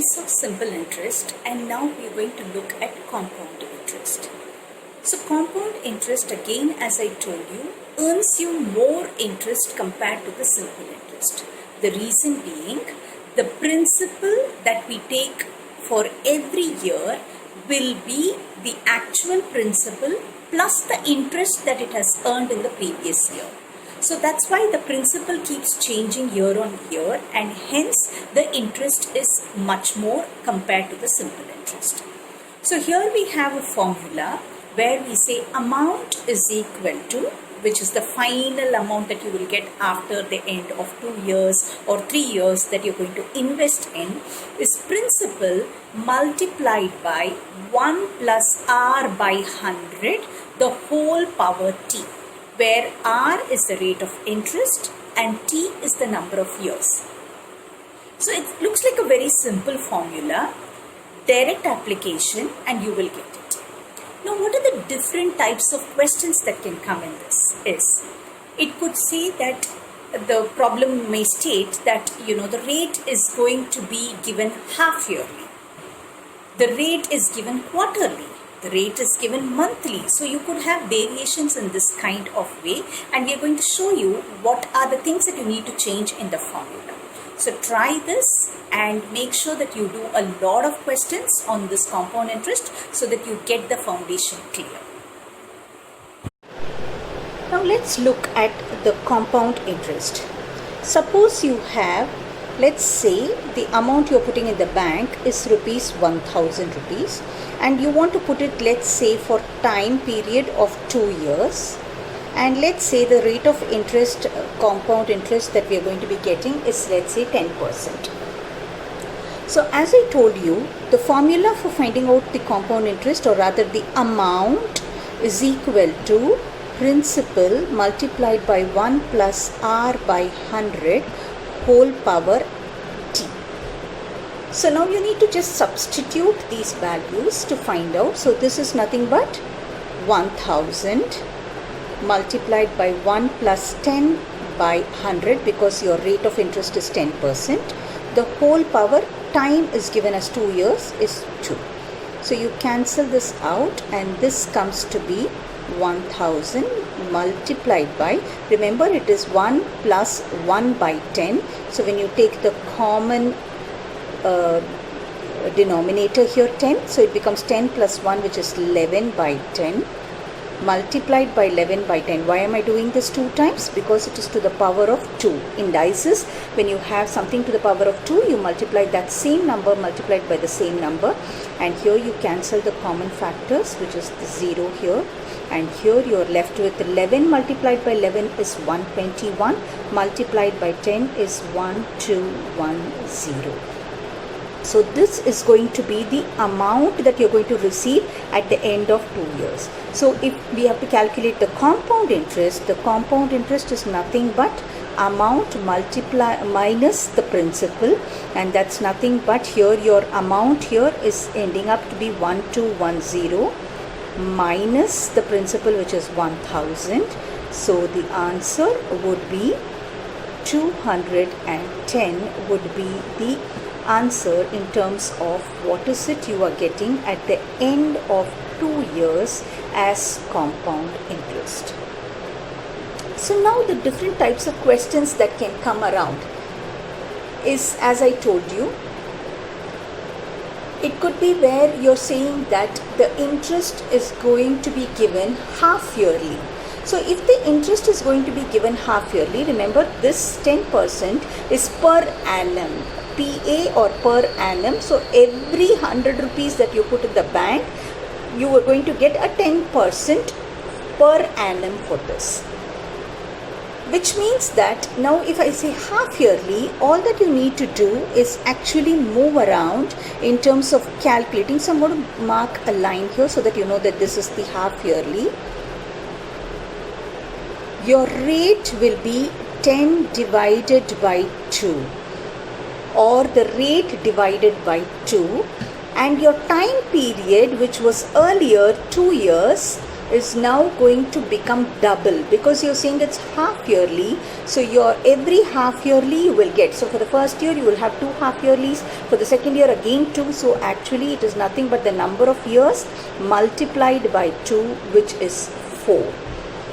piece of simple interest, and now we are going to look at compound interest. So compound interest, again, as I told you, earns you more interest compared to the simple interest. The reason being, the principal that we take for every year will be the actual principal plus the interest that it has earned in the previous year. So that's why the principal keeps changing year on year, and hence the interest is much more compared to the simple interest. So here we have a formula where we say amount is equal to, which is the final amount that you will get after the end of 2 years or 3 years that you're going to invest in, is principal multiplied by 1 plus r by 100 the whole power t, where r is the rate of interest and t is the number of years. So it looks like a very simple formula, direct application, and you will get it. Now, what are the different types of questions that can come in this? It could say that the problem may state that, the rate is going to be given half yearly. The rate is given quarterly. The rate is given monthly. So you could have variations in this kind of way, and we are going to show you what are the things that you need to change in the formula. So try this and make sure that you do a lot of questions on this compound interest so that you get the foundation clear. Now let's look at the compound interest. Suppose you have, let's say the amount you're putting in the bank is rupees 1000 rupees, and you want to put it, let's say, for time period of 2 years, and let's say the rate of interest, compound interest that we are going to be getting is, let's say, 10%. So as I told you, the formula for finding out the compound interest, or rather the amount, is equal to principal multiplied by 1 plus r by 100 whole power t. So now you need to just substitute these values to find out. So this is nothing but 1000 multiplied by 1 plus 10 by 100, because your rate of interest is 10%. The whole power, time is given as 2 years, is 2. So you cancel this out, and this comes to be 1000 multiplied by, remember it is 1 plus 1 by 10. So when you take the common denominator here, 10, so it becomes 10 plus 1, which is 11 by 10, multiplied by 11 by 10. Why am I doing this 2 times? Because it is to the power of 2. In dices, when you have something to the power of 2, you multiply that same number multiplied by the same number, and here you cancel the common factors, which is the 0 here, and here you are left with 11 multiplied by 11 is 121, multiplied by 10 is 1210. So this is going to be the amount that you're going to receive at the end of 2 years. So if we have to calculate the compound interest is nothing but amount minus the principal, and that's nothing but, here your amount here is ending up to be 1210 minus the principal, which is 1000. So the answer would be 210 would be the answer in terms of what is it you are getting at the end of 2 years as compound interest. So now the different types of questions that can come around is, as I told you, it could be where you're saying that the interest is going to be given half yearly. So if the interest is going to be given half yearly, remember this 10% is per annum, PA or per annum. So every 100 rupees that you put in the bank, you are going to get a 10% per annum for this. Which means that now if I say half yearly, all that you need to do is actually move around in terms of calculating. So I'm going to mark a line here so that you know that this is the half yearly. Your rate will be 10 divided by 2, or the rate divided by 2, and your time period, which was earlier 2 years, is now going to become double because you're saying it's half yearly. So your every half yearly you will get. So for the first year you will have 2 half yearlies. For the second year again 2. So actually it is nothing but the number of years multiplied by 2, which is 4.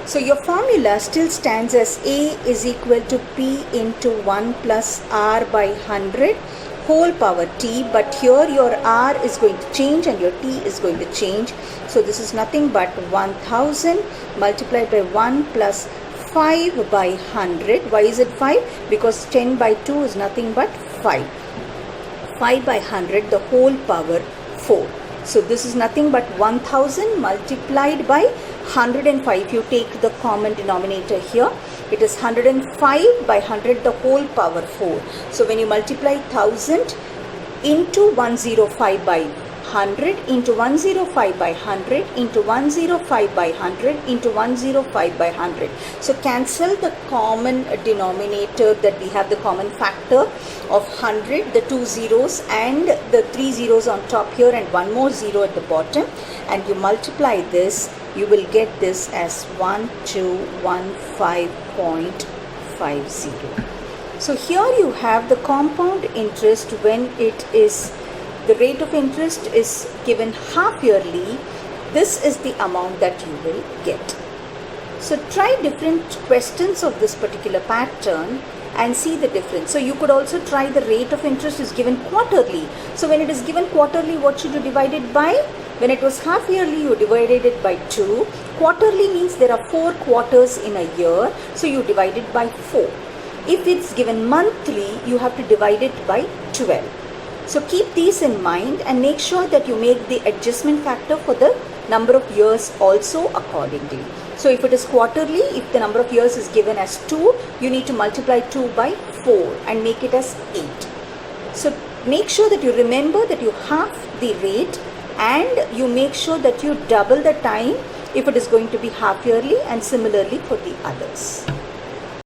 So your formula still stands as A is equal to P into 1 plus R by 100 whole power T, but here your R is going to change and your T is going to change. So this is nothing but 1000 multiplied by 1 plus 5 by 100. Why is it 5? Because 10 by 2 is nothing but 5. 5 by 100 the whole power 4. So this is nothing but 1000 multiplied by 105. You take the common denominator here. It is 105 by 100 the whole power 4. So when you multiply 1000 into 105 by 100 into 105 by 100 into 105 by 100 into 105 by 100. So cancel the common denominator that we have, the common factor of 100, the 2 zeros and the 3 zeros on top here and 1 more 0 at the bottom, and you multiply this, you will get this as 1215.50. So here you have the compound interest when it is, the rate of interest is given half yearly. This is the amount that you will get. So try different questions of this particular pattern and see the difference. So you could also try the rate of interest is given quarterly. So when it is given quarterly, what should you divide it by? When it was half yearly, you divided it by 2. Quarterly means there are 4 quarters in a year, so you divide it by 4. If it's given monthly, you have to divide it by 12. So keep these in mind and make sure that you make the adjustment factor for the number of years also accordingly. So if it is quarterly, if the number of years is given as 2, you need to multiply 2 by 4 and make it as 8. So make sure that you remember that you half the rate and you make sure that you double the time if it is going to be half yearly, and similarly for the others.